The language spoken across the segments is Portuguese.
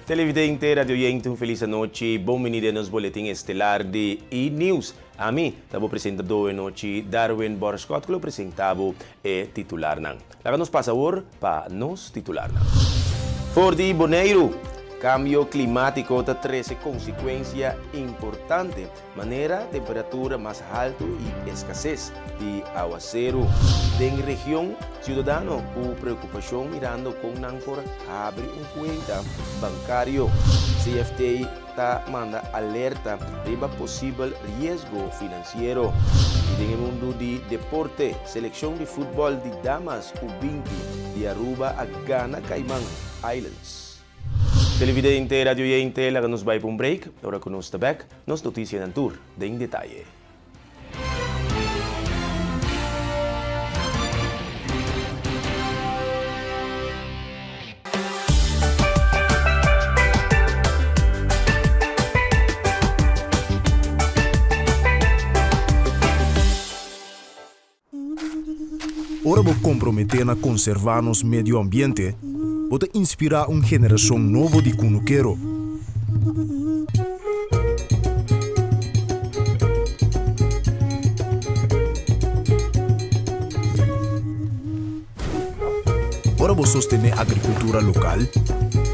Televidente, radioyente, feliz noite. Bem-vindo nos boletim estelar de E-News. A mim, o apresentador noite, Darwin Borscott, que o apresentava é titular. Lá nos passa agora para nos titular. For de Bonaire, cambio climático te trae consecuencia importante, manera temperatura más alta y escasez de aguacero. En región, ciudadano con preocupación mirando con Nancor abre cuenta bancario. CFT manda alerta de posible riesgo financiero. Y en el mundo de deporte, selección de fútbol de damas U20 de Aruba a Ghana Cayman Islands. Televidente, radioyente, la nos va a un break. Ahora con nos back, nos noticias en tour de en detalle. Ora vou comprometer a conservar nosso meio ambiente, vou inspirar uma geração nova de cunuqueiro. Ora vou sostener a agricultura local,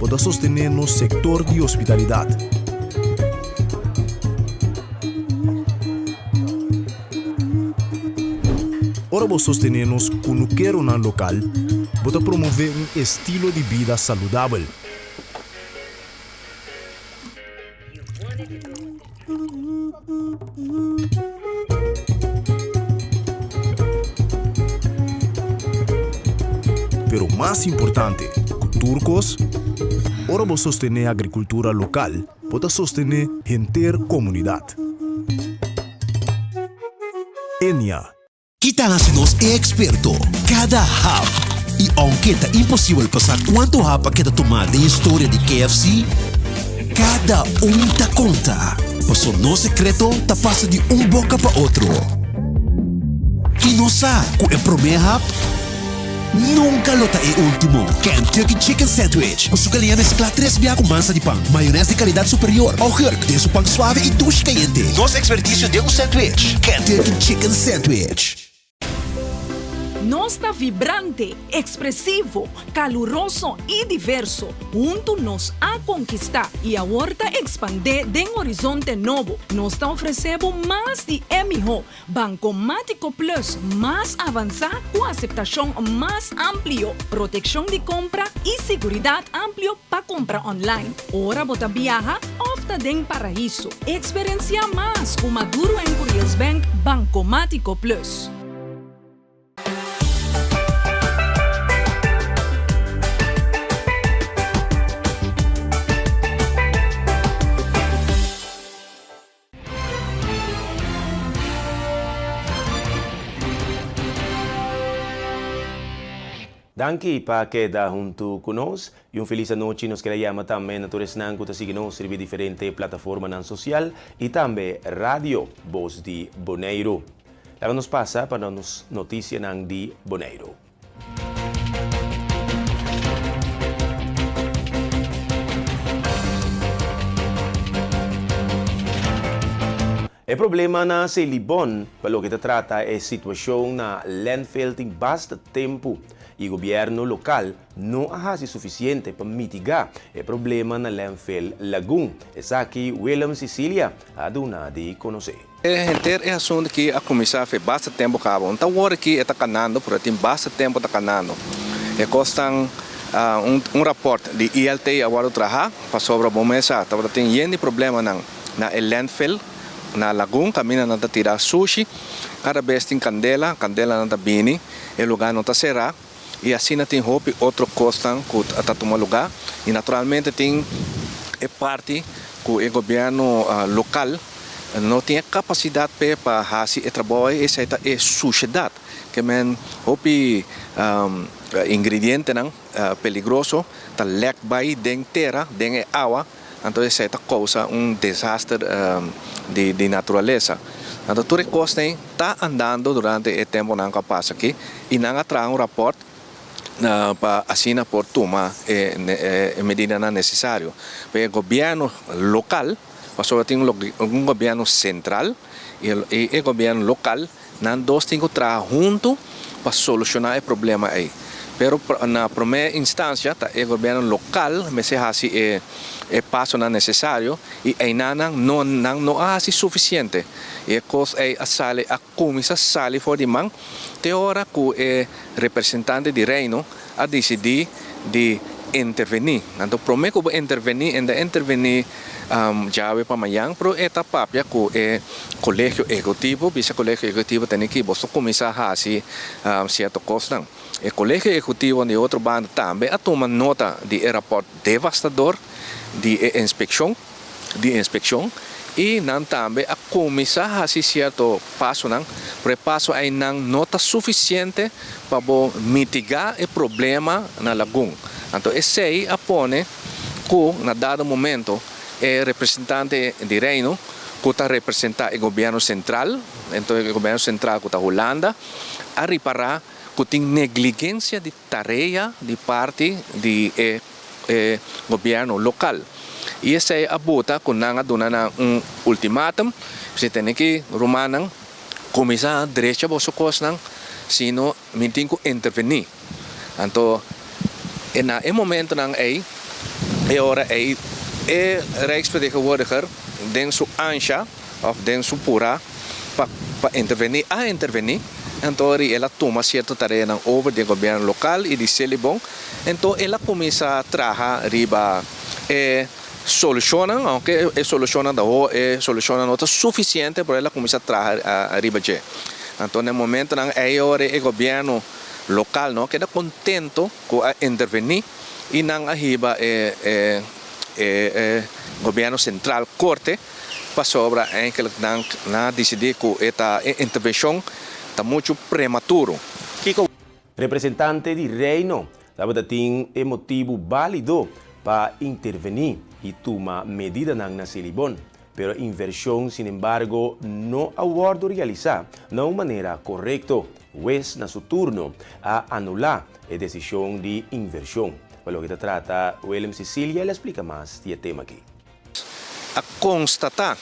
vou sostener no setor de hospitalidade. Ora vou sostener-nos cunuqueiro na local, vou promover um estilo de vida saudável. Pero mais importante, com turcos, ora vou sostener a agricultura local, vou sostener a inteira comunidade. Enia. Kita nos é experto. Cada hap. E aunque é impossível passar quanto hap que tomar da história de KFC, cada tá conta. Passou no secreto, tá passa de boca para outro. E não sabe que é primeiro hap, nunca lota é último. Kentucky Chicken Sandwich. O sucaliana mescla 3 biá com massa de pão, maionese de qualidade superior, ao herc de pão suave e duche quente. Nosso expertício de sandwich. Kentucky Chicken Sandwich. Nosta vibrante, expressivo, caluroso e diverso. Junto nos a conquistar e a horta expandir de horizonte novo. Nos oferecemos mais de MHO, Bancomático Plus, mais avançado com aceitação mais amplio, proteção de compra e segurança amplio para compra online. Ora bota viaja, ofta den paraíso. Experiência mais com Maduro em Curious Bank Bancomático Plus. Danke para quedar junto conosco e feliz noite. Nos queremos também a todos que seguem servir diferentes plataformas social e também rádio Voz de Bonaire. Agora nos passa para as notícias de Bonaire. O problema na Celibon, pelo que se trata, é a situação na landfill tem bastante tempo. E o governo local não faz o suficiente para mitigar o problema na landfill Lagoon. Essa aqui, William Cecilia, a dona de conhecer. É assunto que a comissão fez bastante tempo cabo. Então agora que está canando, porque tem bastante tempo está canando. E costam rapport de ILT agora trabalhar para sobre a bomesa. Então tem problema na landfill. Na Lagoon, caminha não está tirar sushi, cada vez tem candela não está bini, o lugar não está cerrado, e assim não tem roupa, outro costam que está tomando lugar, e naturalmente tem parte que o governo local não tem capacidade para fazer o trabalho, essa é sociedade, que men roupa ingrediente não peligroso, está lek by dentro terra, dentro água. Então, isso causa desastre de natureza. Então, tudo isso está andando durante o tempo que passa aqui e não traz rapport para asina por tomar medida necessária. O governo local, passou tem um governo central e o governo local, nós dois temos que trabalhar junto para solucionar o problema aí. Pero na primeira instância, o governo local, mas se assim é passo não necessário e aí não há suficiente. E a coisa é a comissão sale for de man, te hora que o representante de reino a decidir de intervenir. Então, prometo que intervenir já para amanhã, pero etapa que o colégio executivo, vice colégio executivo tem que você começar a fazer certa coisa. O colégio executivo de outro bando também a tomar nota de rapport devastador de inspeção e não também a começar a fazer certo passo não, porque passo aí não nota suficiente para mitigar o problema na laguna. Então esse aí apone que na dado momento o representante de reino que está representando o governo central, então o governo central que está Holanda, a reparar que tem negligência de tarefa de parte do governo local. E essa é a bota que nós damos ultimátum, você tem que romanan começar a direita você coisa, senão me tem que intervenir. Então, na momento não é hora Rijksvertegenwoordiger den su ansha of den su pura para intervenir. Então ela toma certa tarefa over do governo local e de Celibon. Então ela começa a trabalhar riba solucionam, aunque solucionam não é suficiente para ela começar a trabalhar riba de. Então no momento não é hora o governo local não queda contento com a intervenir e não arriba governo central corte para sobre aquele na decidir que esta intervenção está muito prematuro. Kiko, representante de reino, sabe tem motivo válido para intervenir e tomar medida na Celibon, pero inversión, sin embargo, no aguardo realizar de una manera correcta, pues na su turno a anular la decisión de inversión. Por lo que se trata, William Cecilia le explica más de tema aquí. A constatar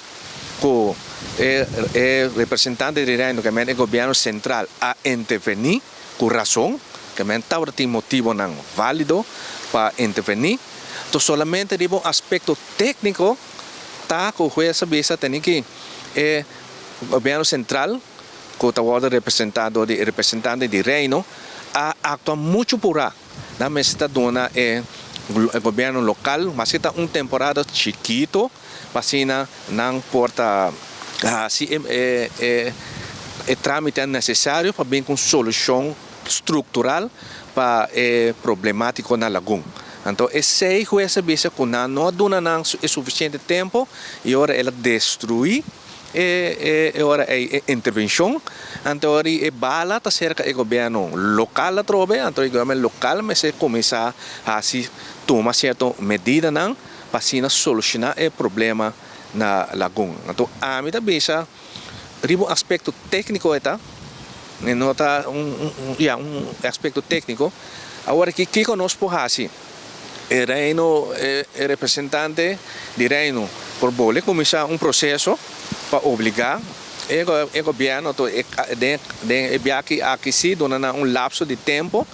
que el representante de reino que el gobierno central a intervenir con razón, que tiene motivo válido para intervenir, entonces solamente digo aspecto técnico, está que esa vez tiene que el gobierno central, que está representante de reino, a actuar mucho por ahí. Na meseta dona o governo local, mas está temporada chiquito, vacina não porta assim trâmite necessário para vir com solução estrutural para problemático na laguna. Então, esse é essa vez que não dona suficiente tempo e agora ela destrui ora é intervenção, então é bala tá cerca do governo local a trobe, então o governo local mas começar a se tomar certa medida não para assim solucionar o problema na laguna. Então a mim também essa ribo aspecto técnico eta, nota aspecto técnico. Agora que conosco assim, o reino representante de reino por bole começar processo para obrigar o governo aqui se dona lapso de tempo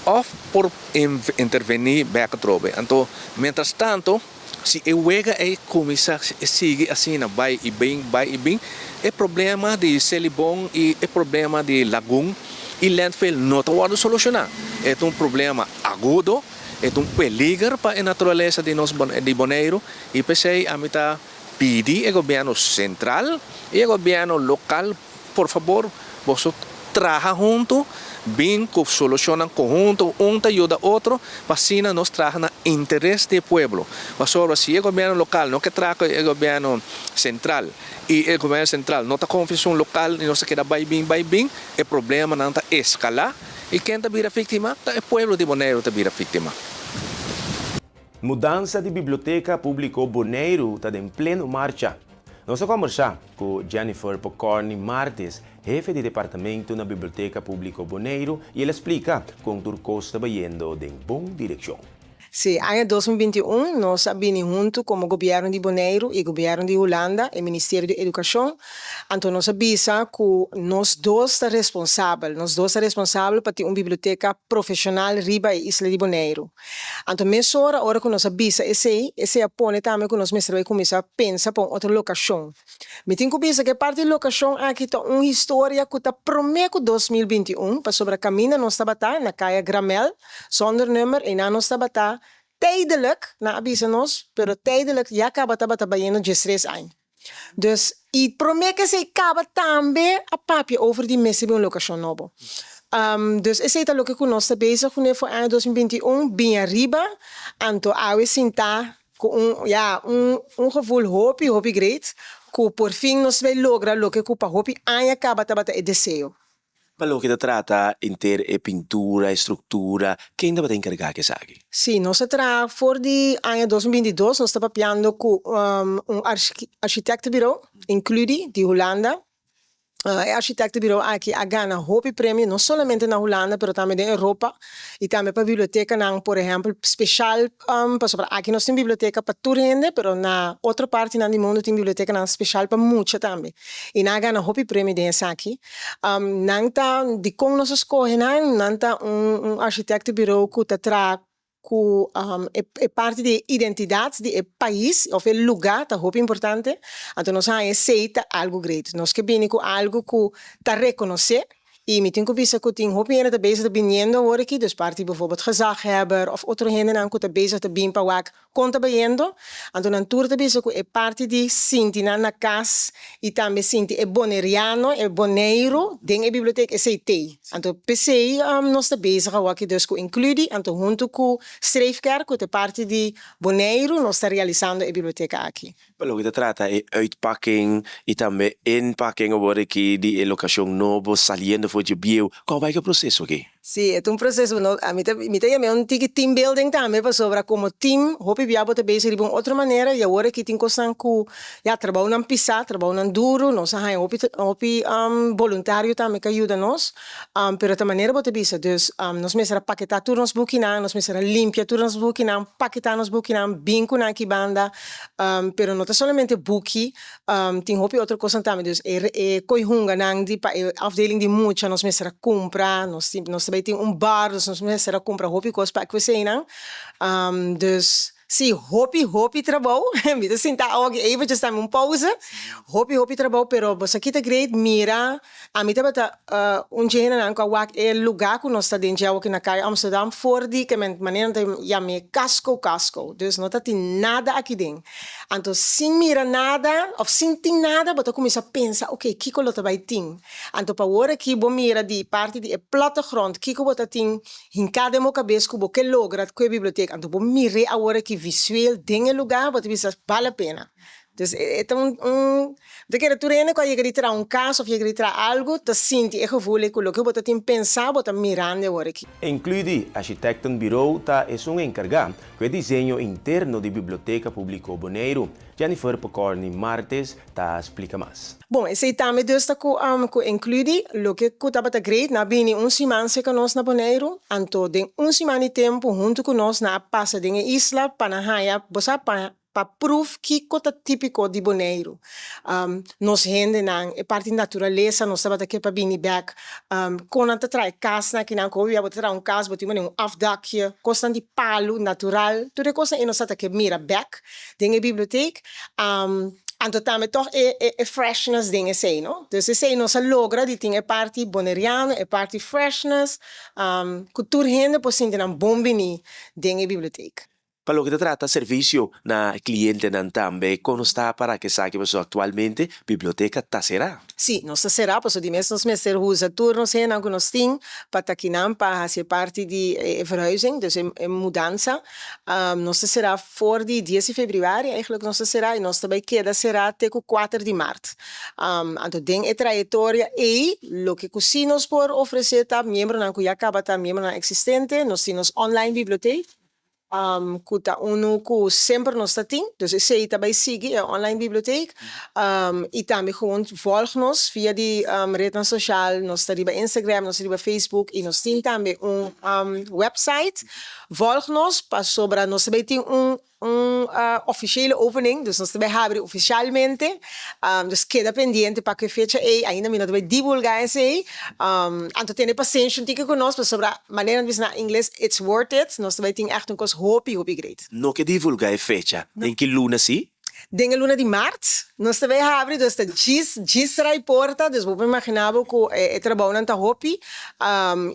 ou por intervenir back trobe. Então, mientras tanto, se o wega começar a seguir assim, vai e bem, o problema de Celibon e o problema de laguna e landfill não está solucionar. É problema agudo, é peligro para a natureza de Bonaire e pensei a mitad pedir ao governo central e ao governo local, por favor, você trabalha junto, bem que solucionam conjunto, te ajuda outro, para assim nós trabalhamos no interesse do povo. Mas se o governo local não quer trabalhar o governo central e o governo central não está confiando local e não se quer vai bem, o problema não está escalar e quem está vira vítima, é o povo de Bonaire está vira vítima. Mudança de biblioteca pública Bonaire está em pleno marcha. Nós vamos conversar com Jennifer Pocorni Martes, jefe de departamento na Biblioteca Pública Bonaire, e ela explica como o curso está indo em boa direção. Sim, em 2021, nós abrimos junto com o governo de Bonaire e o governo de Holanda e o Ministério da Educação. Então, nós avisa que nós dois estamos responsáveis para ter uma biblioteca profissional riba a Isla de Bonaire. Então, nessa hora que nós avisa, esse apoio também que nós vai começar a pensar para outra locação. Me tenho que pensar que parte da locação aqui está uma história que está promete 2021, para sobre a caminho nós estamos na Caia Gramel, zonder número, e nós estamos tijdelijk, na avisa nós, pero tijdelijk já acaba trabalhando de 3 anos. Dus, e promete que se acaba também a papel over die mensen bij een locatie novo. Dus esse é o que nós estamos bezig com o ano 2021, bem arriba, então a sentar com um gevoel hoop great, que por fim nós vamos lograr o que para hoop ano acaba o desejo. Para o que trata em ter pintura, estrutura, quem deve encarregar que sabe? Sim, nós estamos for de ano 2022, nós estamos trabalhando com arquitectenbureau, incluído de Holanda. Arquitectenbureau aqui a ganha hoop prêmio, não somente na Holanda, mas também na Europa e também para a biblioteca, por exemplo, especial, aqui nós temos biblioteca para toda gente, mas na outra parte do mundo tem biblioteca especial para muita também. E na ganha hoop prêmio dessa aqui, nanta de como nós escolhemos, nanta arquitectenbureau que traz é parte da identidade do país, ou do lugar, é muito importante. Então, nós aceitamos algo grande. Nós queremos algo que está reconhecido. E me tenho que pensar que tem muito gente bezig te binnen agora aqui, dus parte bijvoorbeeld gezaghebber of outra gente que está bezig te binnen para o conta binnen. Então, na tour te bezig é parte de Sinti na casa e também Sinti é boneriano, é boneiro, dentro da biblioteca é CT. Então, PC nós está bezig aqui, dus que inclui, então junto com Streefkerk, que é parte de boneiro, nós está realizando a biblioteca aqui. Pelo que trata é uitpakking e também inpakking agora aqui de locação nova, saliendo voor je bio. Qual vai que é o processo aqui? Sim, é um processo. A mim também é um team building também para sobre como team, hope viabo também se de uma outra maneira e agora que tem coisa que já trabalho na pisa, trabalho na duro, nós hope voluntário também que ajuda nós, pero da maneira bote bisa, dus nós mesmo paquetar tudo nos booking, nós mesmo limpia tudo nos booking, paquetar nos booking, binco na que banda, pero não é somente booking, tem hope outra coisa também, dus coihunga nang di pa afdeling di mucha nós mesmo compra, nós também tem bar, dus nós mesmo compra hope coisa para cozinhar, dus sim, hope trabalho, me sentar aqui, eventjes também uma pausa, hope trabalho, pero você aqui tá great, mira, a mim também tá gênero não que o é lugar que nós está dentro aqui na caia Amsterdam, for die que maneira já me casco, dus não tem nada aqui dentro, então sem mira nada, ou sem tem nada, você começa a pensar, ok, que coisa vai ter, então para agora que bom mira de parte de plattegrond, que você tem em cada meu cabeça que você logra com a biblioteca, então bom mira agora que visual dingen lugar, wat bisa vale a pena. Dus de que tu rene quando je tra caso, of je tra algo, te senti e gevoel que lo que você tem pensar, você mirando agora aqui. Incluído arquitectenbureau tá é um encarregado com o desenho interno da Biblioteca Pública Bonaire. Jennifer Pocorni Martes tá explica mais. Bom, esse também dus tá com incluído lo que estava tá great na bini semana que nós na Bonaire, anto den semana de tempo junto com nós na passa de isla Panahaya, bosa para proof que é típico de Bonaire. Nós rende é parte da natureza, nós estamos aqui para vir back. Quando a gente traz casa, que não coube, a traz casa, botar afdakje, costa de palo natural, tudo é coisa e nós estamos aqui mira back, dentro da biblioteca. Então também toch é freshness dingen sei, não? Dus esse nós logra de ter parte boneriano, é parte freshness, cultura rende por sentir um bom bini dentro da biblioteca. Para lo que trata servicio na cliente também, como está para que saque você atualmente biblioteca tá será? Sim, nós será, porque de mês nós mesmo usa turnos em que nós tem para que não para fazer parte de verhuizing, dus mudança. Nós será for de 10 de fevereiro, eigenlijk nós será e nós também queda será até o 4 de março. Então tem a trajetória e lo que sim nós por oferecer tá membro na que já acaba tá membro na existente, nós temos online biblioteca. kuta uno ku sempre nos tá tem, dus esse aí também sigue a online biblioteca, e também gewoon volg nos via die rede social, nos tá riba Instagram, nos tá riba Facebook, e nos tem também website, volg nos, para sobra nos também tem officiële opening, dus nós também abre oficialmente, dus queda pendiente para que fecha aí, ainda não vai divulgar esse aí, então tenha paciência tique conosco, sobre a maneira de na inglês, it's worth it, nós também tem echt coisa hopi great. No que divulga a fecha? Em que luna sim? Dengue luna de março, nós também abre, dus tá rai porta, dus vou imaginar que trabalho nanta hopi,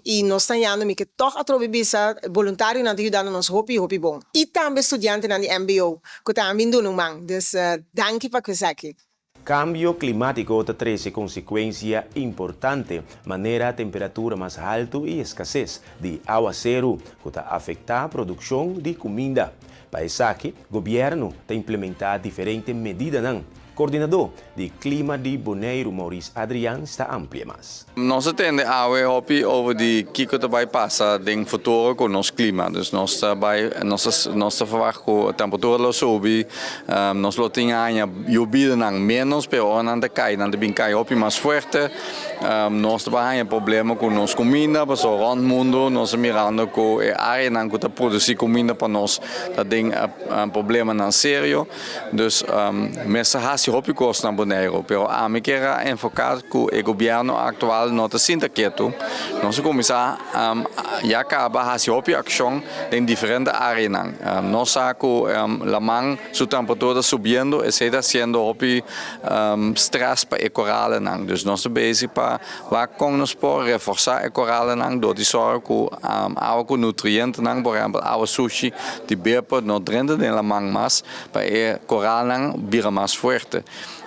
e nós estamos que toch a trobe bisa voluntário na ajudando nos hopi bom. E também estudante na MBO, que também do man, dus danke para que aqui. Cambio climático trae consecuencia importante, manera temperatura más alta y escasez de aguacero, que afecta a producción de comida. Para isso aqui, o governo está implementando diferentes medidas. Coordenador de Clima de Bonaire, Maurice Adrian, está amplia mais. Nós temos a hopi over de que vai passar em futuro com o nosso clima. Dus nós verwachten que a temperatura vai subir. Nós temos a lluvia menos, pero não cai, não tem cai hopi mais forte. Nós temos problema com nossa comida, para o mundo. Nós mirando que a área não está produzir comida para nós, tem problema não sério. Dus mensagem hopi costa na Bonaire, pero a mim quero enfocar que o governo atual não está sendo quieto. Nós começar já acaba a hopi ação em diferentes áreas. Nós sabemos que a mão sua temperatura subindo e está sendo hopi stress para a coral. Dus nós bezig para como nós podemos reforçar a coral door die zorg que água nutrientes, por exemplo, água sushi, de bepa não dentro da mão mais para a coral vira mais forte.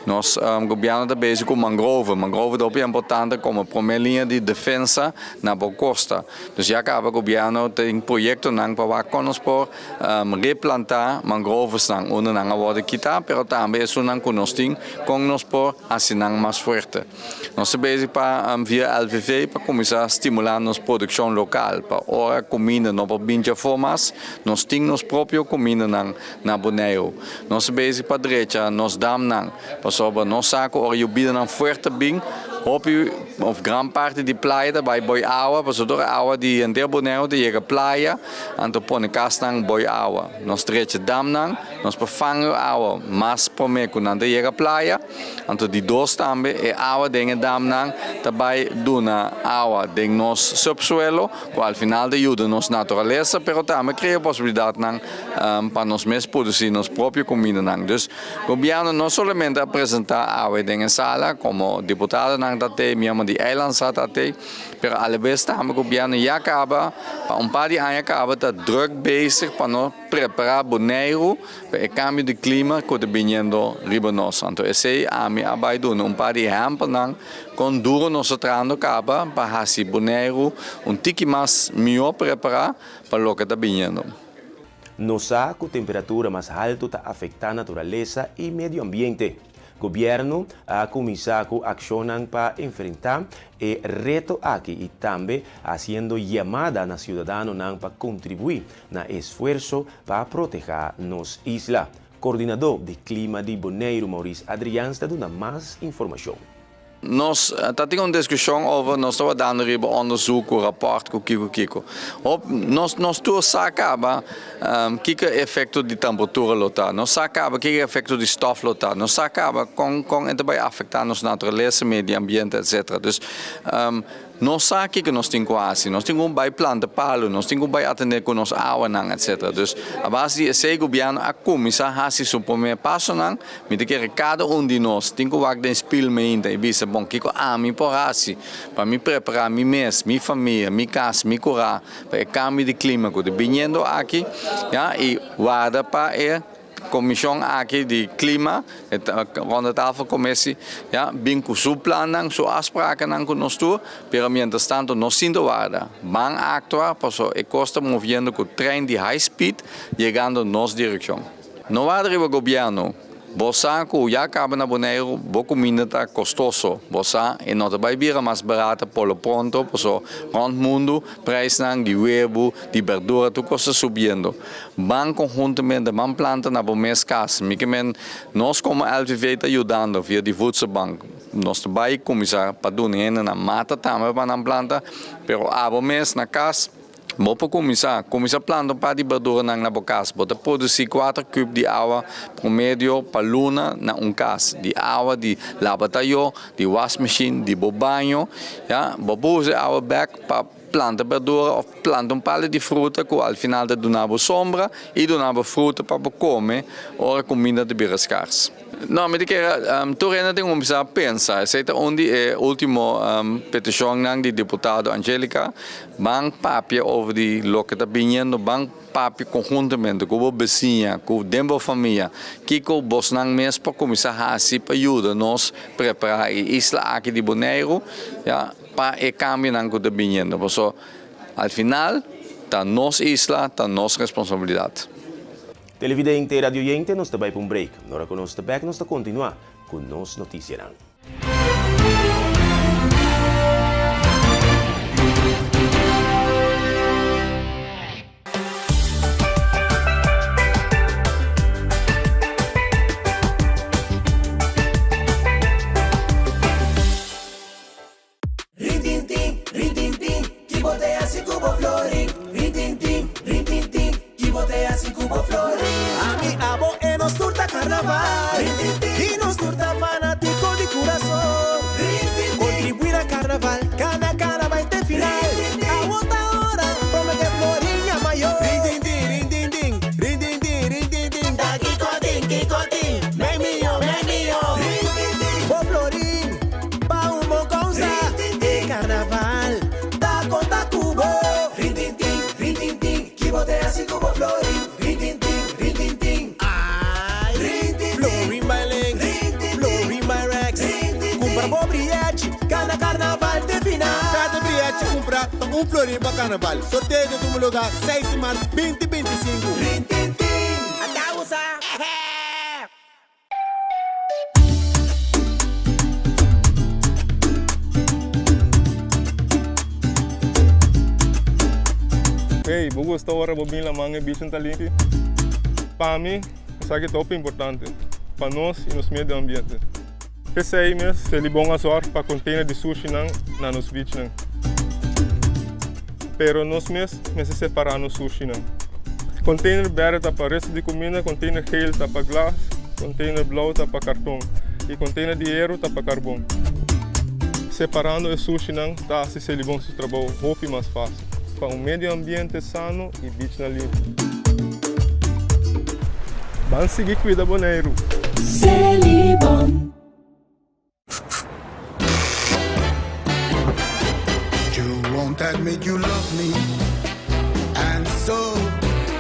Nós governo está bezig com mangrove. Mangrove é importante como primeira linha de defesa na boa costa. Dus já acaba o governo tem projeto para que nós possamos replantar mangroves onde não pode quitar, mas também isso não que nós temos com nós por assim mais forte. Nós estamos bezig para via LVV para começar a estimular nossa produção local. Para ora comida não para binja formas, nós temos nossa própria comida na Bonaire. Nós estamos bezig para direita, nós damos sobre nós sabemos que o lluvia não forte bem, hopi of gran parte de praia daarbij boy água, para toda a água de inteiro Bonaire de chega praia, então põe castan boy água. Nós treche dam nós vervangen água, mas por me quando chega praia, então de dois também é água de dam daarbij duna água de nosso subsuelo, que ao final de ajuda nossa natureza, pero também cria a possibilidade para nós mesmos produzir nossa própria comida. Dus o governo não somente apresentar água em sala como deputado mesmo de eilandstaat, pero alvez também o governo já acaba, para par de anos acaba, está druk bezig para nós preparar Bonaire para o cambio de clima que está vindo riba nós. Então esse a mim abai doen par de exemplos com duro nosso trabalho acaba para assim Bonaire tique mais melhor preparar para o que está vindo. Nos sabe que a temperatura mais alta está afetando a natureza e meio ambiente. O governo ha começado a accionar para enfrentar o reto aqui e também fazendo chamada na cidadãos para contribuir no esforço para proteger nossa isla. Coordenador de Clima de Bonaire, Maurice Adrian, está dando mais informação. Nós temos uma discussão over, nós estamos dando onderzoek, rapport, kiko. Nós todos acaba que é efeito de temperatura lotar, nós acaba que é efeito de stof lotar, nós acaba com também afetar nossa natureza, meio ambiente, etc. Dus nós sabemos que nós temos quase, nós temos um planta palo, nós temos um atender com nossa água, etc. Dus a base de governo a começar a fazer o primeiro passo, mas que cada de nós tem que fazer um experimento e dizer, bom, que a mim por assim, para me preparar, mim mesmo, minha família, minha casa, me curar, para o cambio de clima que está vindo aqui, e guarda para comissão aqui de clima, rond de tafel commissie, bem com seu plano, sua afspraken com nós todos, pero mientras tanto nós sinto guarda, van actuar, passo e costa movendo com o trem de high speed, chegando a nossa direção. Não há o governo Bosa ko ya acaba na Bonaire, bo comida tá custoso. Bosa e nota vai bira mais barata polo pronto, so rond mundo, preço nang de huevo, de verdura tu costa subindo. Ban conjuntamente man planta na bomes cas, miquemen nós como LVV tá ajudando via de Voedselbank. Nós vai começar para doer na mata também para na planta, pero abo mês na casa mo para começar planta para de verdura na bocas, bota produzir 4 cubos de água promédio para luna na casa, de água de lavataio, de wash machine, de banho, ja, bobo água back para planta verdura ou planta palha de fruta que ao final de donava sombra e donava fruta para comer ou comida de birascars. Não, mas que Torena tem começar a pensar, essa onde é último petição de deputado Angélica, bang papia over die loke da binhando, bang papi conjuntamente com o vizinha, com a família, que com os nang mes para começar a para ajuda nós preparar a isla aqui de Bonaire, ja, para o cambio nang da binhando. So, al final, tá nossa isla, tá nossa responsabilidade. Televidente e radioyente, nós também para um break. Nora que nós back, nós continuar com nos notícias. Y nos turta fanático de corazón. Contribuir a carnaval, cada carnaval este final. A otra hora, promete Florinha mayor. Rin din din, rin din din, da Kikotin, Kikotin, me mío. Bo Florin, pa un moconza, de carnaval, da conta cubo. Rin din, que botea así como Florin. Rin din. Compra briete, cada carnaval tem final. Cada briete compra florinho para carnaval. Sorteio de um lugar, 6 de março, 2025. Até usar. Hey, vou gostar agora de vir lá manhã bicho tá limpo. Para mim, isso aqui é top importante para nós e nos meio ambiente. Pensei mesmo, se ele bom azor para container de sushi na nos beach não. Pero nós mesmos separar no sushi não. Container verde tá para resto de comida, container geel tá para glass, container blauw tá para cartão e container de hierro tá para carvão. Separando o sushi não tá se ele bom seu trabalho roupa mais fácil para meio ambiente sano e beach na limpo. Vamos seguir cuida Bonaire. Celibon. You won't admit you love me, and so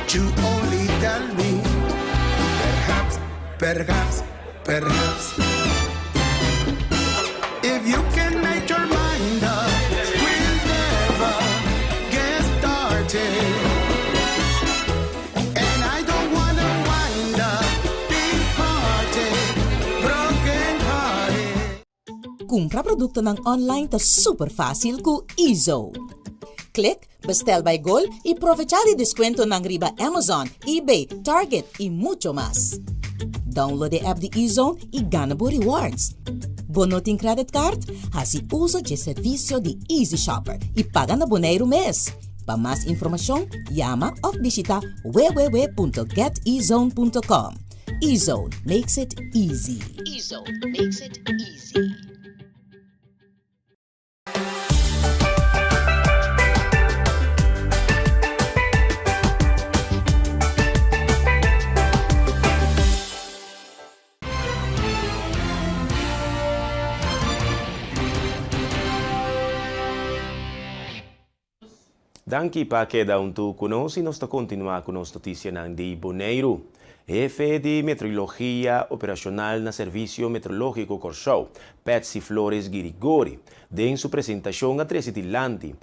you only tell me. Perhaps, if you can make your mind up, we'll never get started. And I don't wanna wind up big hearted, broken hearted. Compra produkto ng online ta super fácil ku Ezo. Click, bestel by Gol y aprovechar el descuento ng riba Amazon, eBay, Target y mucho más. Download the app de Ezone y gana por rewards. Bonoting credit card, así uso el servicio de Easy Shopper y paga na Bonaire mes. Para más información, llama o visita www.getezone.com. Ezone makes it easy. Ezone makes it easy. Danke para cada tu conosco e nós continuar com nossa notícia de Bonaire. Jefe de Meteorologia Operacional na Serviço Meteorológico Corsou, Patsy Flores Girigori, em sua apresentação a Tresitilante,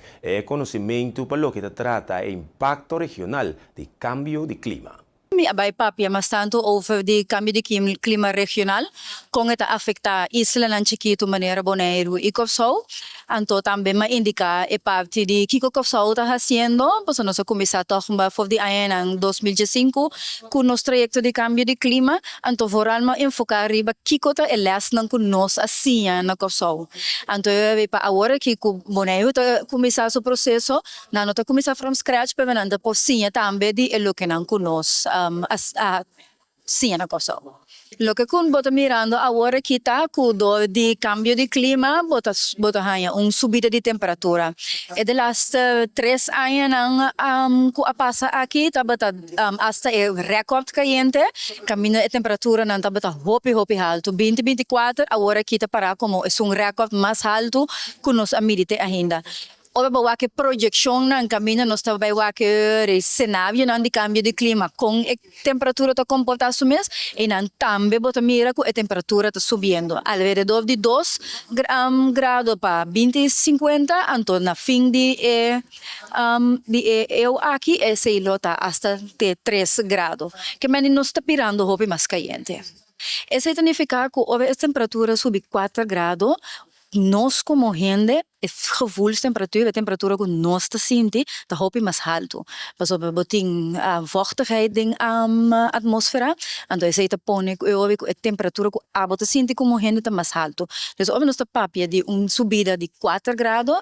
conhecimento para o que trata o impacto regional de cambio de clima. Mi abay papia mas tanto over de cambio de clima regional com esta afecta isla nan chiquito maneira Bonaire e Cofsol. Anto também me indica é parte de Kiko Cofsol está fazendo, pois nós começar a for de ano 2015 com nosso projeto de cambio de clima, anto voral me enfocar riba Kiko tá elas não com nós assim na Cofsol. Anto eu para agora que com Bonaire tá começar o processo, não tá começar from scratch para nanda por sim também de elo que não com nós sim na Cofsol. Lo que kun bota mirando agora que tá com de cambio de clima bota hanya subida de temperatura. E de last 3 anos nang ku passa aqui tá bota hasta recorde caliente, caminho a temperatura não tá bota hopi alto. 2024 agora que tá para como é recorde mais alto que nós amidite ainda. Ora bawa que projeção ng caminho nós está bawa que cenário ng de cambio de clima com a temperatura tá comportar sumes e nan também bota mira que a temperatura tá subindo alrededor de 2 grados para 2050 anto na fim de eu aqui é sei lota hasta de 3 grados que meni nós está pirando hopi mais caliente. Isso significa que a temperatura sube 4 grados. Nós como gente, a temperatura que nós está sentindo, está hopi mais alto. Mas o botin vochtigheid in atmosfera, então isso está põe a temperatura que a bota sente como gente está mais alto. Então, nós está papia de subida de 4 grados,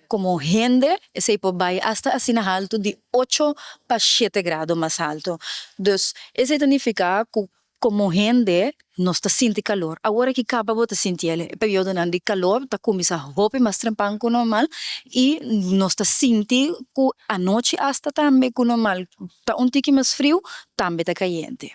como gente, esse vai hasta assim alto de 8 para 7 grados mais alto. Então, isso significa que como gente, nós está sentindo calor. Agora que acaba de sentir o período de calor, está começando a roupa mais tranquilo que normal e nós está sentindo que a noite hasta também que normal. Está tique mais frio, também está quente.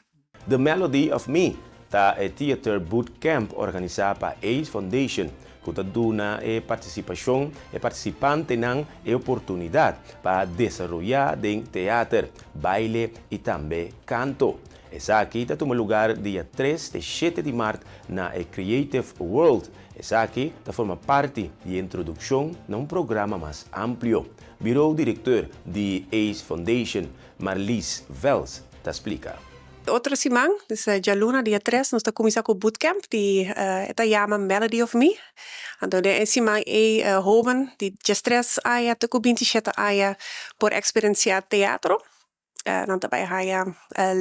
The Melody of Me tá é theater bootcamp organizado para ACE Foundation, que está dando participação e participante nan oportunidade para desenvolver em teatro, baile e também canto. Essa aqui está tomando lugar dia 3 de 7 de março na Creative World. Essa aqui está forma parte de introdução a programa mais amplo. Biro diretor de ACE Foundation, Marlies Vels, te explica. Outra semana, desde a luna, dia 3, nós estamos começando com o bootcamp, que chama Melody of Me. Então, de semana é jovem, de 3 anos até 27 anos, por experienciar teatro. Dan daarbij ga je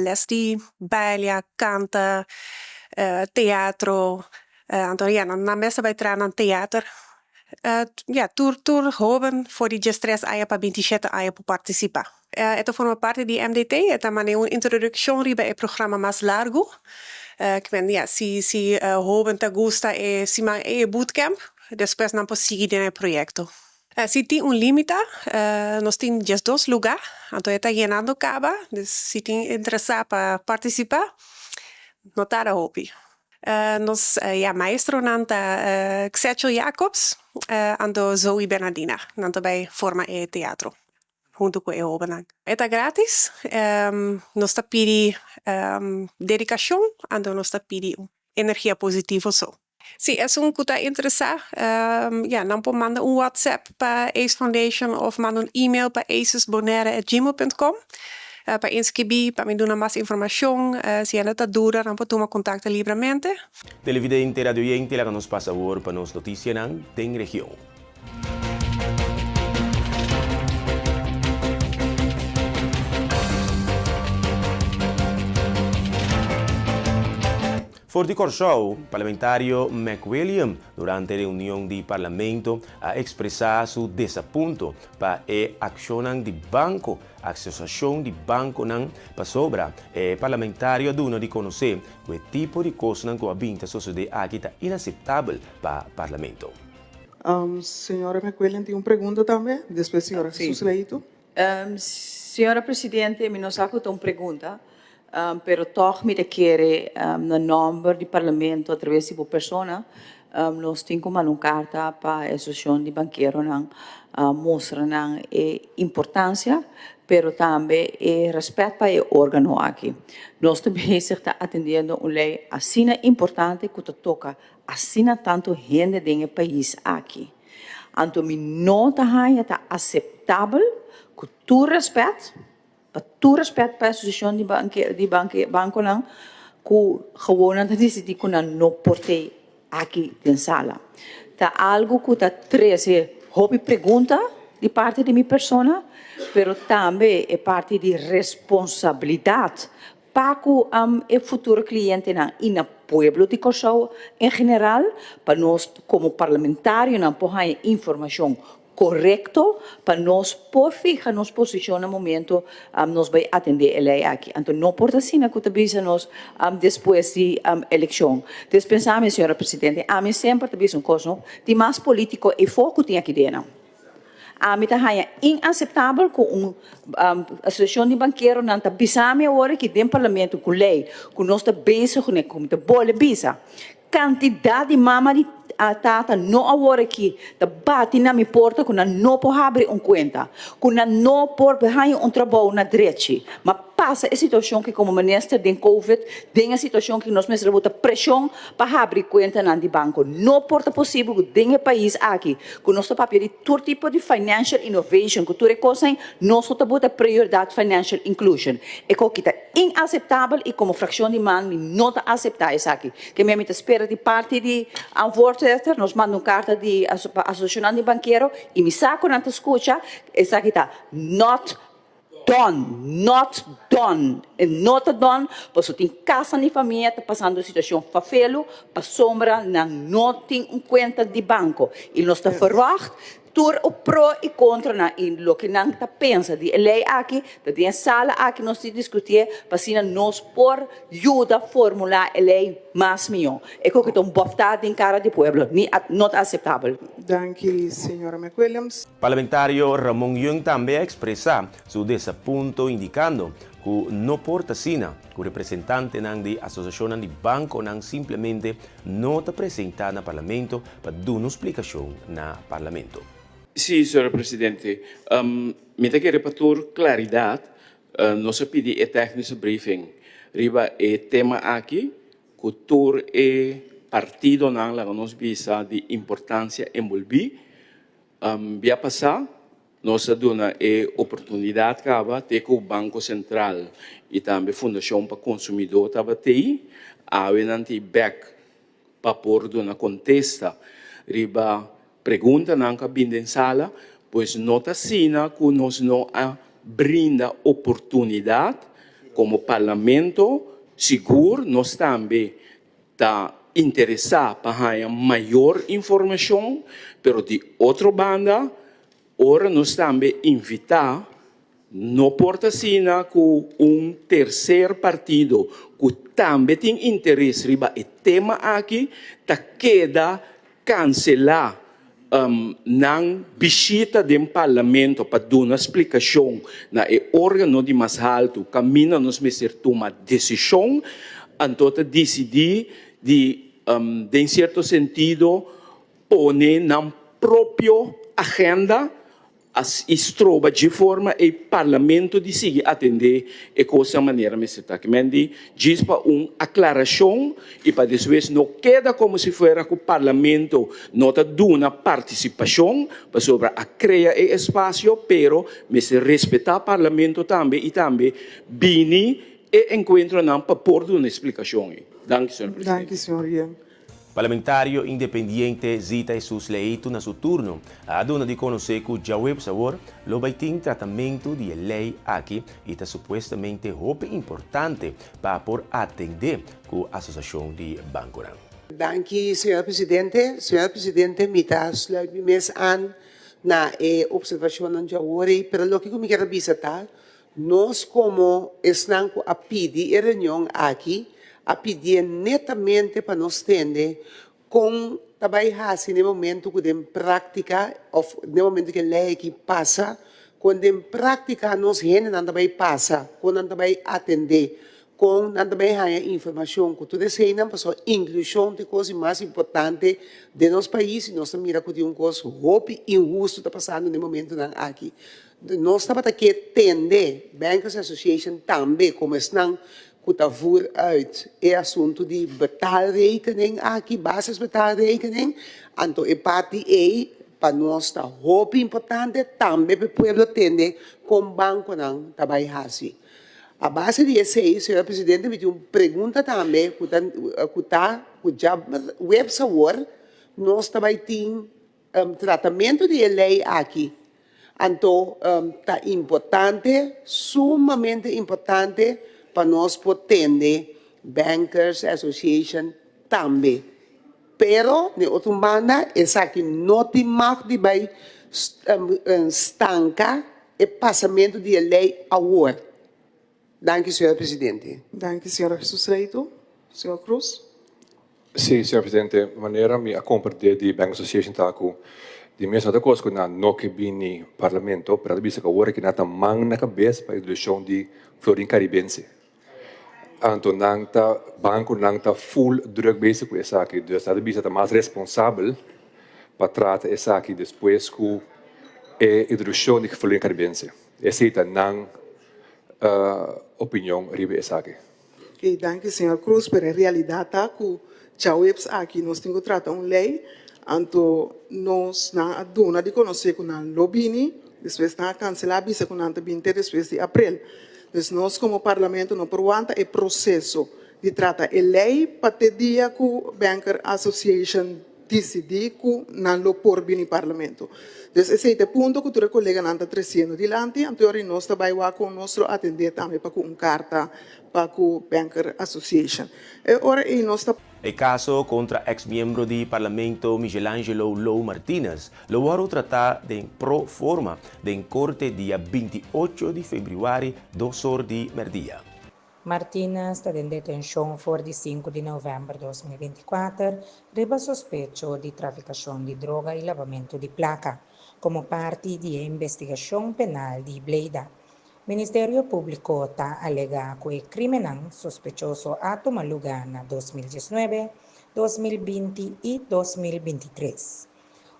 les die baile, canta, teatro. Na mesa bij trainen theater. Tour joven voor die just 3 anos para 27 anos para participar. Esto forma parte de MDT, esta é uma introdução riba é programa mais largo. Si joven te gusta é bootcamp, depois não pode seguir no projeto. Si tem limite, nós temos just 2 lugares, então está llenando acaba, se tem interessado para participar, não está a hobby. Nós maestro nanta Xetchel Jacobs, ando Zoe Bernardina, nanta bij forma e teatro, junto com o Obanang. Está grátis, nós está pedi dedicação, ando nós está pedi energia positiva só. Sim, é um que está interessado. Não pode mandar WhatsApp para ACE Foundation ou mandar e-mail para acesbonaire@gmail.com. Para inscrever, para me dar mais informação. Se ainda está dura, não pode tomar contato livremente. Televidente radioyente, lá nos passa agora para nos notícias na região. For de Corsou, parlamentário McWilliam, durante a reunião de parlamento, a expressar seu desaponto para a ação de banco, a associação de banco para sobra. O parlamentário dona de conhecer que tipo de coisa que a vinda sociedade aqui está inaceitável para o parlamento. Senhora McWilliam tem uma pergunta também, depois senhora Susleito. Senhora Presidente, me nos hace uma pergunta. Pero toch me te quiere no nombre do parlamento através de persona nós temos uma carta para a associação de banqueiros mostra a importância pero também respeito para o órgão aqui. Nós também estamos atendendo uma lei assim importante que toca assim tanto gente do país aqui. Então, me nota é aceitável que tu respeito Para tu respeito para a associação de banco não, que gewoon dat decidir que não portei aqui na sala. Tá algo que tá treze hobby pergunta de parte de minha persona, pero também é parte de responsabilidade para o futuro cliente e na pueblo de Curaçao em geral, para nós como parlamentário não podemos informação correto para nós por fijar nos posição no momento nós vai atender ele aqui. Então não pode assim que te nós depois de eleição. Dispensamos, senhora presidente, a mim sempre te coisa de mais político e foco tem aqui dentro. A mim é inaceitável com associação de banqueiro não tá bisame agora que dentro parlamento com lei, com nós tá bezig com te bola bisa. Quantidade de mama de a tata não agora que da bate na minha porta quando não pode abrir conta, quando não pode fazer trabalho na direita, mas passa a situação que como ministro de Covid, tem a situação que nós mesmos bota pressão para abrir conta na de banco, não pode possível que tem país aqui, com nosso papel de todo tipo de financial innovation, que tudo coisa nós só bota prioridade financial inclusion, é que está inaceitável e como fração de man não está aceitar isso aqui, que me espera de parte de voorzitter, nos manda carta de associação de banqueiro e me saco na escuta, essa aqui está not done, not done, pois tem casa de família está passando situação fafelo, para sombra não tem conta de banco e nós está verwacht tur o pro e contra na in lo que não tá pensa de lei aqui da tem sala aqui nós se discutir para assim nós por ajuda formular a lei mais melhor é que tem vontade em cara de pueblo not aceitável. Danke, senhora McWilliams. Parlamentario Ramon Yung também expressa seu desaponto indicando que não porta sina que o representante da associação de banco não simplesmente não está presente no parlamento para dar uma explicação no parlamento. Sí, señor presidente. Me te quiero para claridad, nos pide el técnico briefing. Riba el tema aquí, cultura e partido nan la nos visa de importancia envolví. Via pasar, nos dona oportunidad cava de que o Banco Central e também Fundação para Consumidor tava tei, avenante back para por dona contesta riba pergunta na cabine em sala, pois nota sina que nós não brinda oportunidade como parlamento seguro, nós também está interessado para ter maior informação, pero de outra banda, ora nós também invitar não porta sina que terceiro partido que também tem interesse riba o tema aqui, tá queda cancelar na visita do parlamento para dar uma explicação na órgão de mais alto, caminha nos meses tomar decisão, então decidir de em certo sentido, pôr na própria agenda as estroba de forma e parlamento de seguir atender e coisa maneira me está que mendi diz para aclaração e para depois não queda como se fosse que o parlamento nota duna participação para sobre a criar espaço pero me se respeitar o parlamento também e também bini e encontro não para pôr uma explicação. Danke, senhor presidente. Danke, senhor Yang. Parlamentario independiente Zita Jesus Leito na seu turno, a dona de conhecer que já o sabor lo vai ter tratamento de lei aqui e está supostamente roupa importante para por atender com a associação de banco. Danke, senhor presidente. Senhor presidente, me dá sluit me mes aan na observação não já ori, pero lo que eu me quero visitar, nós como estamos a pedir a reunião aqui, a pedir netamente para nós entender com trabalhar no momento que em prática, ou no momento que a lei que passa, quando em prática nós gente não também passa, quando não também atender, quando não também há informação, que tudo isso aí não passou, inclusão de coisas mais importantes de nosso país, nós também mira que tem coisa roupa injusto está passando no momento aqui. Nós estamos aqui atender, Bankers Association também, como estão que está voer uit é assunto de betaalrekening aqui, basisbetaalrekening, então é parte para nós está muito importante, também para o povo tende com banco não trabalho assim. A base disso aí, senhor presidente, me uma pergunta também, que já website nós também temos tratamento de lei aqui. Então, está importante, sumamente importante, para nós poder Bankers Association também. Pero, de outra maneira, é aqui não tem mais de vai estancar o passamento de lei agora. Danke, senhor presidente. Danke, senhora Susreito. Senhor Cruz. Sim, senhor presidente. Maneira me acompanhar de Bank Association taku de mesma da coisa na no que bini parlamento para bisa que agora que nata mang na cabeça para a introdução de Florin Caribense. Anto nangta banco nangta full drug base com essa aqui, dus nada bisa tá mais responsável para tratar essa aqui depois com a introdução de Florin Caribense. Essa é nang opinião ribe essa aqui. Ok, danke, senhor Cruz, pero em realidade tá que já webs aqui nós temos que tratar uma lei. Anto nós na aduna de conhecer com a lobbying, depois na cancelar bisa com a 20 depois de abril. Então nós como parlamento não aproveita o processo de tratar a lei para ter dia que o Banker Association decidir que não lo por bem no parlamento. Então esse é o ponto que o colega não está trazendo dilante. Então nós também vamos com nosso atender também para uma carta para o Banker Association. Ora e nós El caso contra ex-miembro del Parlamento Michelangelo Lou Martínez lo varo tratar de pro forma de corte dia 28 de fevereiro, 2 horas de merdia. Martínez está em detenção por 5 de novembro de 2024, riba sospecho de traficação de droga e lavamento de placa, como parte da investigação penal de Bleida. Ministério Público está alega que o criminal sospechoso ha tomado lugar na 2019, 2020 e 2023.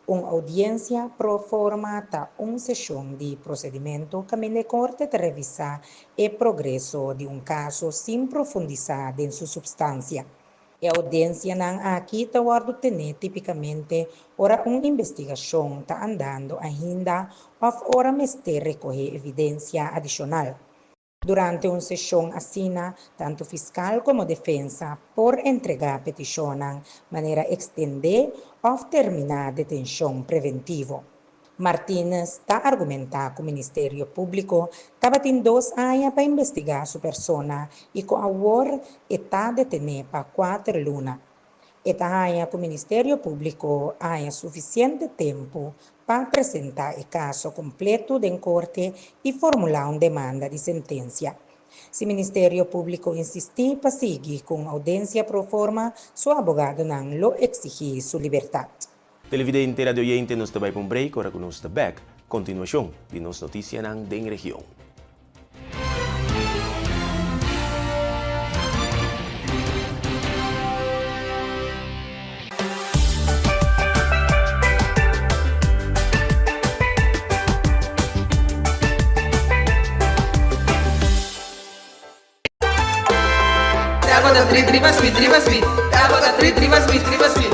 Uma audiência pro forma está uma sessão de procedimento que a corte de revisar o progresso de caso sem profundizar em sua substância. A audiência não aqui está guardo tener tipicamente ora uma investigação está andando ainda ou ora mestre recolher evidência adicional. Durante uma sessão assina, tanto fiscal como defensa por entregar petição de maneira extender ou terminar a detenção preventiva. Martínez está argumentando que o Ministério Público estava tendo 2 anos para investigar sua persona e que agora está detenido para 4 lunas. Está anos que o Ministério Público há suficiente tempo para apresentar o caso completo em corte e formular uma demanda de sentença. Se o Ministério Público insistir para seguir com audiência pro forma, seu advogado não lo exigir sua liberdade. Televidente radio oyente, nos tabay pong break, ora con nos back. Continuación de nos noticia ng deng región.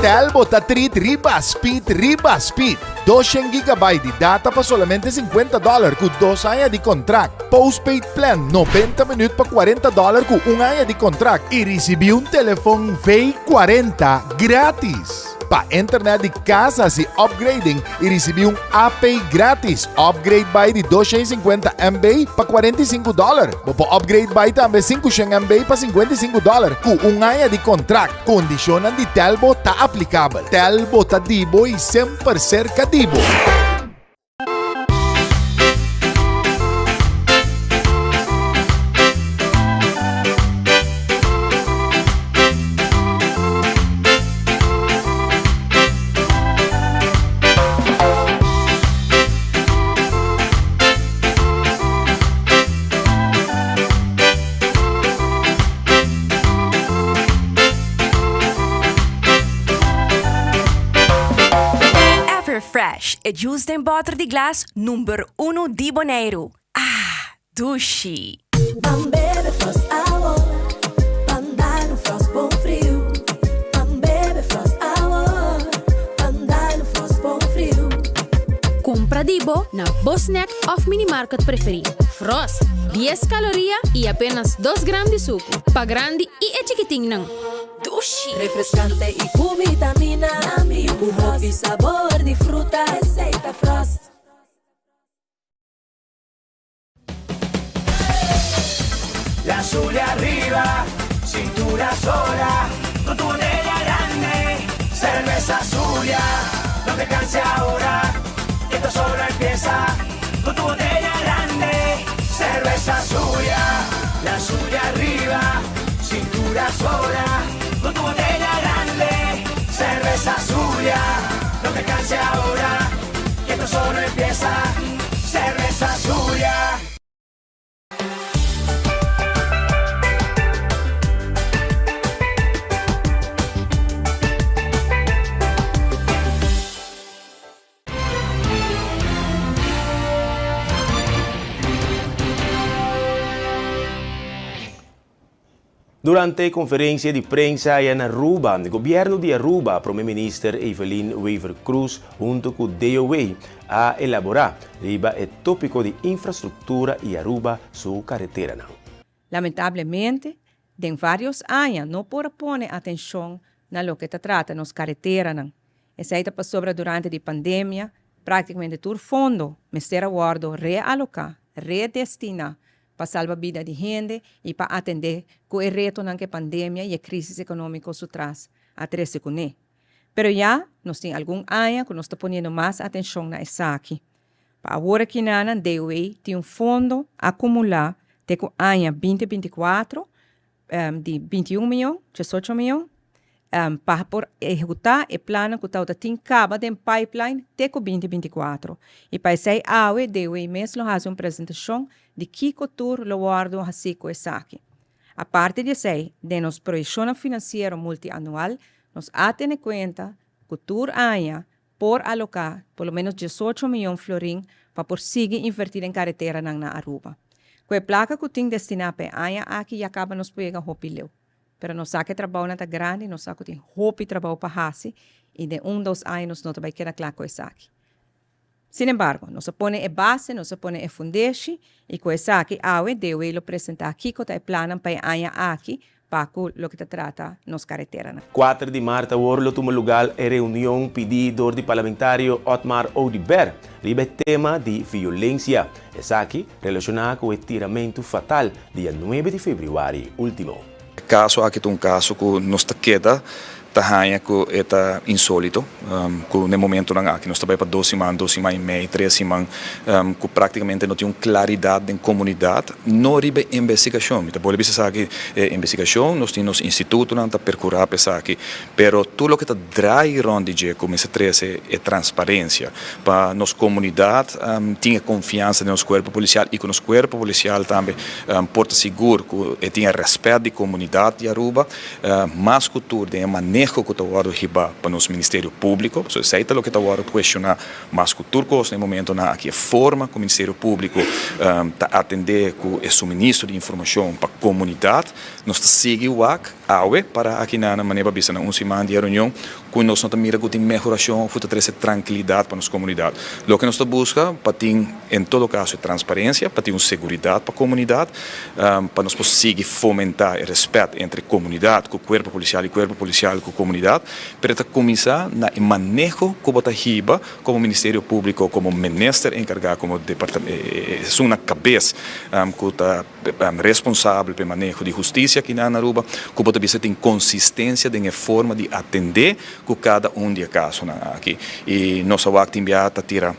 Talbot Treat Riba Speed. 200 GB de data para solamente $50 com 2 anos de contrato. Postpaid plan 90 minutos para $40 com 1 ano de contrato. E recebi um telefone V40 grátis. Para internet de casa e upgrading e recebi um AP grátis. Upgrade by de 250 MB para $45. Para upgrade by também 500 MB para $55 com 1 ano de contrato. Condiciones de Talbot está aplicável. Talbot Adibo e sempre cerca Dibo. Fresh é justo em bottle de glass número 1 de Bonaire. Ah, Dushi. Bebe Frost Hour, andar no Frost bom frio. Bebe Frost Hour, andar no Frost bom frio. Dibo na Bosnack of Minimarket preferido. Frost, 10 calorías y apenas 2 gramos de suco. Pa grande y chiquitín nang. Dushi. Refrescante y con vitamina. Un hobby sabor de fruta. Aceita Frost. La suya arriba, cintura sola, con tu botella grande, cerveza suya, no te canses ahora, que esto solo empieza, con tu botella grande, cerveza suya, la suya arriba, cintura sola, con tu botella grande, cerveza suya, no te canses ahora, que esto solo empieza, cerveza suya. Durante conferência de prensa em Aruba, o governo de Aruba, a primeira-ministra Evelyn Weaver Cruz, junto com o DOE, a elaborar o tópico de infraestrutura em Aruba, sua carretera. Lamentablemente, em vários anos, não por pôr atenção na lo que se trata nas carreteras. Essa aí passou durante a pandemia, praticamente todo fundo, Ministério Guardo realocar, redestinar, para salvar a vida de gente e para atender com o reto na pandemia e a crise econômica que traz a três com ele. Pero já, nós temos algum ano que nós estamos ponendo mais atenção na aqui. Para agora que na DOE tem fundo acumular até o ano 2024 de 21 milhões, 18 milhões, para executar o plano que está em cabo de pipeline até o 2024. E para isso, a DOE mesmo faz uma apresentação de que cultura lo guardo assim com essa aqui. A parte de sei, de nos projeção financeira multianual, nos atende conta que todo ano por alocar pelo menos 18 milhões de florins para prosseguir invertir em carretera na Aruba. Com a placa que tem destinada para ano aqui acaba nos pegar hopileu. Pero nós sabe que trabalho não está grande, nós sabe que tem hopi trabalho para fazer e de dos anos não vai quedar claro com isso aqui. Sin embargo, nós põe a base, nós põe a fundação e com isso aqui, a DOE lo apresenta aqui que está plano para ano aqui para o que se trata nas carreteras. 4 de março, hoje tomou lugar a reunião pedida do parlamentário Otmar Oudibert sobre o tema de violência. Essa aqui relacionada com o tiramento fatal dia 9 de fevereiro último. Caso aqui tem caso que nos queda tahanha que é insólito, que no momento não aqui nós trabalhamos para 2 semanas e meia, 3 semanas, que praticamente não tem claridade em comunidade, não ribe investigação. Então pode dizer aqui investigação, nós temos instituto não está percurar pensar aqui, pero tudo o que está drai ronde de como esse 13 é transparência para nossa comunidade, tenha confiança no nosso corpo policial e que nosso corpo policial também porta seguro que tenha respeito de comunidade de Aruba, mais cultura de maneira que está agora riba para nosso Ministério Público, so sei o que está agora questionar mais cultura no momento na que forma que o Ministério Público está atender com o suministro de informação para a comunidade, nós está seguindo para aqui na maneira bisa na semana de reunião com nós não mira que tem melhoração, futa trazer tranquilidade para nossa comunidade. O que nós está busca para ter em todo caso transparência, para ter segurança para a comunidade, para nós conseguir fomentar o respeito entre comunidade, com o corpo policial e corpo policial com a comunidade, para começar na manejo como está riba, como Ministério Público, como ministro encarregado, como departamento, é uma cabeça que está responsável pelo manejo de justiça aqui na Aruba, como também tem consistência de forma de atender com cada de casos aqui. E nossa acta enviada tira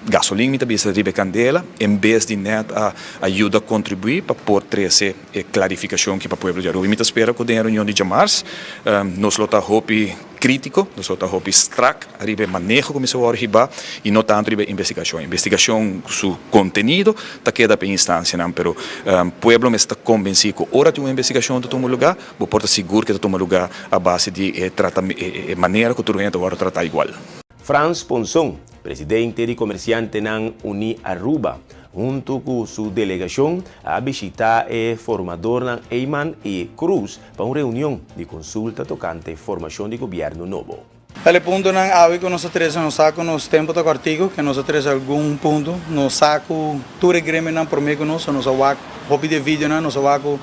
gasolina também se ribe candela, em vez de net ajuda a contribuir para por trazer clarificação que para o povo de Aruba. E me espera que a reunião de março, nós lota hopi crítico, nós lota hopi strack, ribe manejo como se vai riba e não tanto ribe investigação. Investigação su conteúdo está queda para instância, não, pero pueblo me está convencido que hora de uma investigação está tomando lugar, vou portar seguro que está tomando lugar a base de maneira que todo mundo agora trata igual. Franz Ponson, presidente de comerciante ng Uni Aruba, junto com sua delegação, a visitar o formador ng Eyman e Cruz para uma reunião de consulta tocante formação de governo novo. Pelo ponto não há que nós três nos saco nos tempos do artigo que nós três algum ponto nos saco tudo greme não por meio nós vaco hobby de vídeo não nós vaco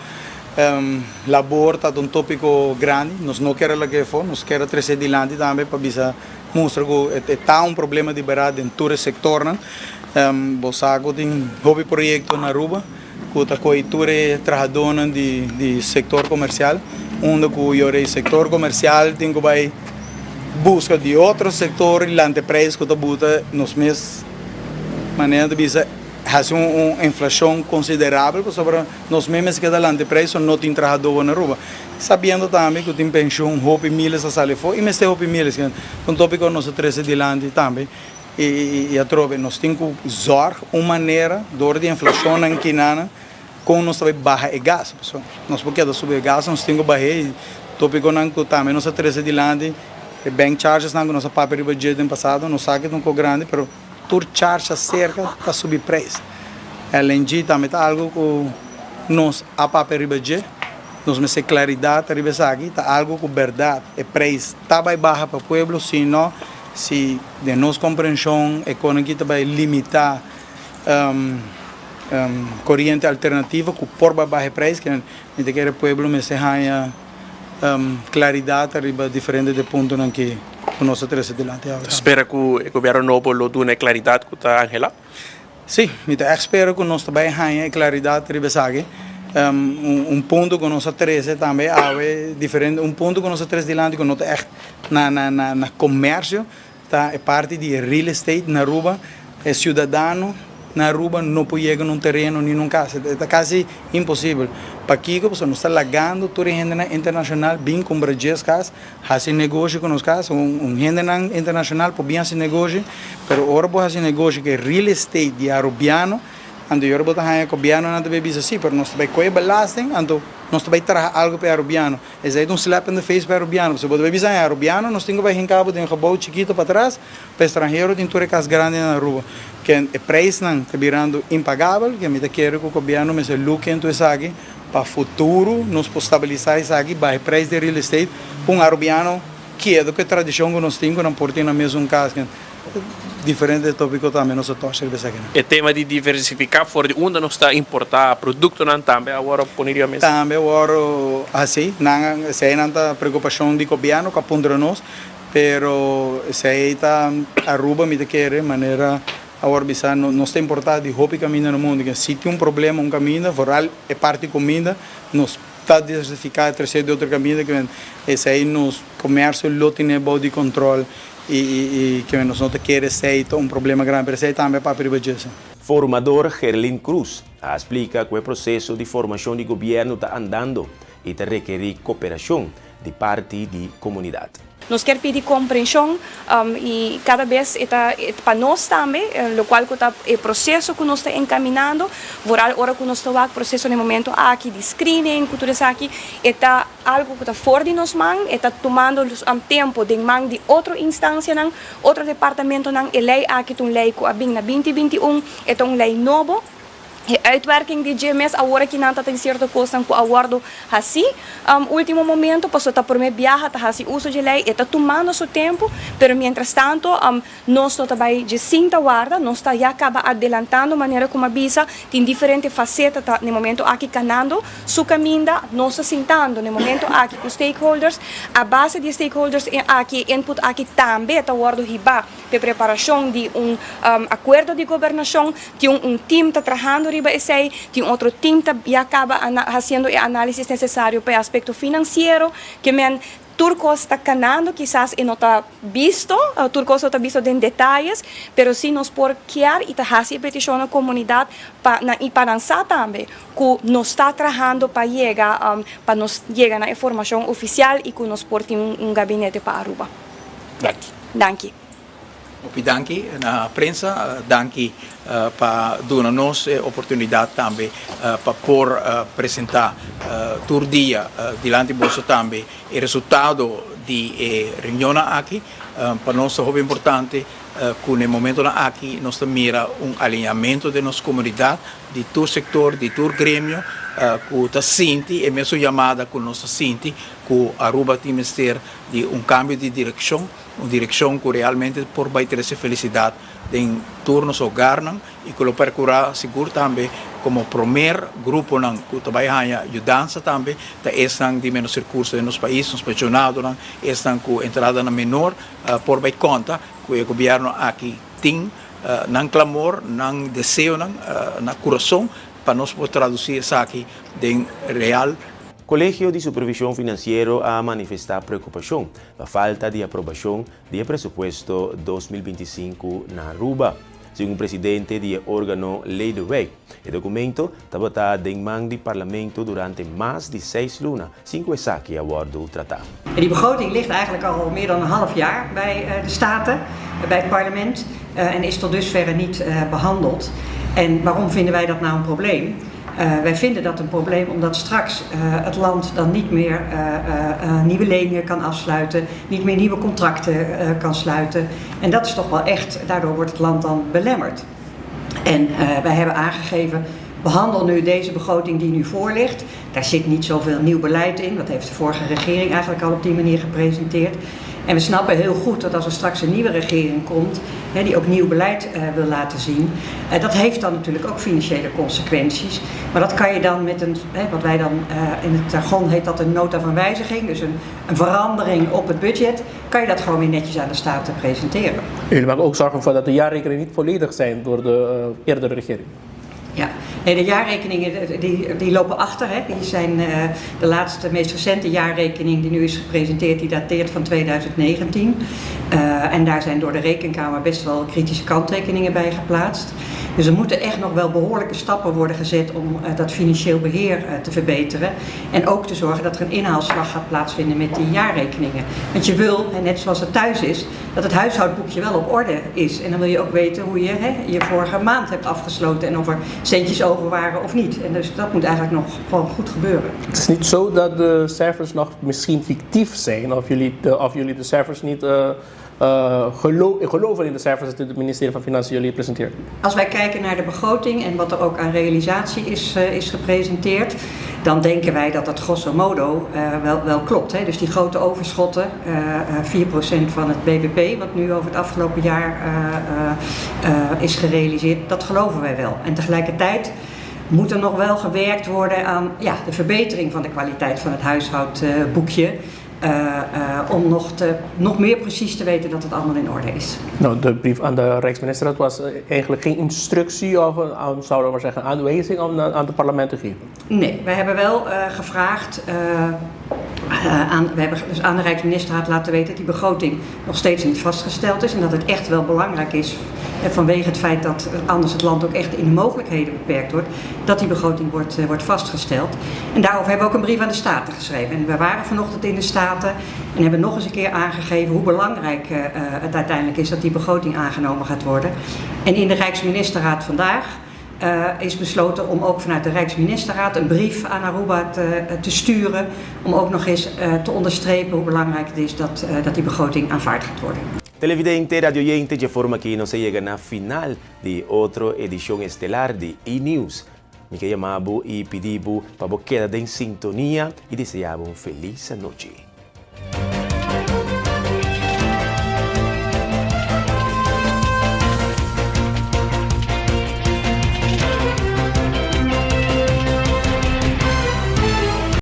labor tá um tópico grande nós não quer lá que for nós quer trazer dilante também para bisa mostrar que tá problema de verdade em todo o setor não saco tem hobby projeto na Aruba que tá coitura trabalhadora de setor comercial onde que o setor comercial tem que vai busca de outro setor e lá empresa que buta nos meses maneira de bisa faz uma inflação considerável sobre nos meses que da empresa não tem trabalhador na rua sabendo também que tem pensão hobby milhas a sair fora e mas tem hobby milhas que um tópico nós três dilante também e a trove nós temos que usar uma maneira de inflação na quinana com nós também barra e gás nós porque da subir gás nós temos que barrer tópico não que também nós três dilante bank charges não nossa papel de budget no passado não sabe que é grande, pero tur charge cerca para subir preço. Além disso também tá algo que nós a papel de budget, nós me claridade riba aqui tá algo com verdade, é preço tá vai barra para o povo, senão se de nossa compreensão econômica vai limitar corrente alternativa que por baixo preço que me quer o povo me se ganha claridade arriba diferente de ponto em que nós três dilante agora. Espera que o governo novo lo dê claridade que está Angela? Sim, eu espero que nós também tenhamos claridade arriba aqui. Ponto que nós três também é diferente, ponto que nós três dilante que nós é na comércio, tá é parte de real estate na Aruba, é cidadão na Aruba não pode chegar num terreno nem num casa, é quase impossível. Para aqui, nós estamos lagando toda a gente internacional, bem com Brasil, fazem negócio com os casos, gente internacional pode bem fazer negócio, mas agora pode fazer negócio que é real estate de arubiano, ando eu botar aí cobiano não deve ser assim, mas nós também coi belasting, ando nós também traz algo para arubiano. Esse aí slap in the face para arubiano. Se você vai arubiano, nós temos que ir em cabo de cabal chiquito para trás, para estrangeiro tem toda casa grande na rua. Que é preço não está virando impagável, que me quero que o governo me se luque em isso aqui para futuro nos estabilizar isso aqui, para preço de real estate, para arubiano que é do que a tradição que nós temos, não pode na mesma casa. Diferente tópico também nós estamos aqui. É tema de diversificar fora de onde nós está importar produto não também agora poderia mesmo. Também agora assim, não sei não tá preocupação de governo que aponta nós, pero sei tá Aruba me quer maneira agora bisa nós tem importar de roupa caminho no mundo, que se tem problema caminho, foral é parte comida, nós está diversificar terceiro de outro caminho que esse aí nos comércio lo tem body control e que nós não queremos ser problema grande, mas também para a privacidade. Formador Gerlin Cruz explica que o processo de formação de governo está andando e está requerir cooperação de parte da comunidade. Nós queremos pedir compreensão e cada vez para nós também, o qual é o processo que nós estamos encaminhando, agora que nós estamos no processo no momento aqui de screening, tudo isso aqui, é algo que está fora de nós mãos, está tomando tempo de mão de outra instância, outro departamento, a lei aqui, uma lei que é na 2021, é uma lei nova. A uitwerking de GMS agora que não tem certa coisa com o acordo assim, último momento passou a por viajar tá assim uso de lei está tomando seu tempo, pero mientras tanto nós também de cinta guarda nós está já acaba adelantando maneira como avisa tem diferentes facetas tá no momento aqui canando su caminho nós sentando no momento aqui com stakeholders a base de stakeholders aqui input aqui também está guardo riba para preparação de acordo de governação tem time está trabalhando tem outro time que acaba fazendo o análise necessário para o aspecto financeiro, que Turcos está canando, quizás não está visto, Turcos está visto em detalhes, mas sim nós por criar e fazer petição na comunidade e para lançar também, que nós está trabalhando para chegar na informação oficial e que nós por ter gabinete para Aruba. Danke. Danke na prensa, danke para dar-nos a oportunidade também para apresentar todo dia diante de você também o resultado di riunione aqui, para nós é muito importante que no momento aqui nós mira alinhamento de nossa comunidade, de todo setor, de todo grêmio, que está sente e mesmo chamada que nós sente que Aruba tem que ter de cambio de direção, uma direção que realmente por vai ter essa felicidade em todo nosso hogar e que lo procurar seguro também como primeiro grupo que também há ajudança também da estão de menos recursos nos países, nos pensionados, estão com entrada na menor por vai conta que o governo aqui tem não clamor, não desejo, na coração para nós poder traduzir isso aqui em real. Colegio de Supervisión Financiero ha manifestado preocupación por la falta de aprobación del presupuesto 2025 en Aruba. Según el presidente del órgano Ley de Wet, el documento está votado en manos del Parlamento durante más de 6 lunas, 5 saque a bordo del tratado. Die begroting ligt eigenlijk al meer dan een half jaar bij de Staten, bij het parlement, en is tot dusverre niet behandeld. En waarom vinden wij dat nou een probleem? Wij vinden dat een probleem omdat straks het land dan niet meer nieuwe leningen kan afsluiten, niet meer nieuwe contracten kan sluiten. En dat is toch wel echt, daardoor wordt het land dan belemmerd. En wij hebben aangegeven, behandel nu deze begroting die nu voor ligt. Daar zit niet zoveel nieuw beleid in, dat heeft de vorige regering eigenlijk al op die manier gepresenteerd. En we snappen heel goed dat als er straks een nieuwe regering komt, die ook nieuw beleid wil laten zien, dat heeft dan natuurlijk ook financiële consequenties. Maar dat kan je dan met een, wat wij dan in het jargon heet dat een nota van wijziging, dus een verandering op het budget, kan je dat gewoon weer netjes aan de Staten presenteren. Jullie maken ook zorgen voor dat de jaarrekeningen niet volledig zijn door de eerdere regering. Ja, nee, de jaarrekeningen die lopen achter. Die zijn de laatste, meest recente jaarrekening die nu is gepresenteerd, die dateert van 2019. En daar zijn door de Rekenkamer best wel kritische kanttekeningen bij geplaatst. Dus er moeten echt nog wel behoorlijke stappen worden gezet om dat financieel beheer te verbeteren. En ook te zorgen dat er een inhaalslag gaat plaatsvinden met die jaarrekeningen. Want je wil, net zoals het thuis is, dat het huishoudboekje wel op orde is. En dan wil je ook weten hoe je je vorige maand hebt afgesloten en of er centjes over waren of niet. En dus dat moet eigenlijk nog gewoon goed gebeuren. Het is niet zo dat de cijfers nog misschien fictief zijn, of jullie de cijfers niet geloven in de cijfers die het ministerie van Financiën jullie presenteert? Als wij kijken naar de begroting en wat er ook aan realisatie is gepresenteerd, dan denken wij dat dat grosso modo wel klopt. Hè? Dus die grote overschotten, 4% van het BBP, wat nu over het afgelopen jaar is gerealiseerd, dat geloven wij wel. En tegelijkertijd moet er nog wel gewerkt worden aan de verbetering van de kwaliteit van het huishoudboekje. Om nog meer precies te weten dat het allemaal in orde is. Nou, de brief aan de Rijksminister, dat was eigenlijk geen instructie of zouden we maar zeggen, aanwijzing om aan het parlement te geven? Nee, wij hebben wel gevraagd, we hebben dus aan de Rijksministerraad laten weten dat die begroting nog steeds niet vastgesteld is en dat het echt wel belangrijk is vanwege het feit dat anders het land ook echt in de mogelijkheden beperkt wordt, dat die begroting wordt vastgesteld. En daarover hebben we ook een brief aan de Staten geschreven. En we waren vanochtend in de Staten en hebben nog eens een keer aangegeven hoe belangrijk het uiteindelijk is dat die begroting aangenomen gaat worden. En in de Rijksministerraad vandaag is besloten om ook vanuit de Rijksministerraad een brief aan Aruba te sturen, om ook nog eens te onderstrepen hoe belangrijk het is dat die begroting aanvaard gaat worden. Televidente, radioyente, de forma que no se llega a final de otra edición estelar de E-News. Me llamamos y pedimos para que queden en sintonía y deseamos una feliz noche.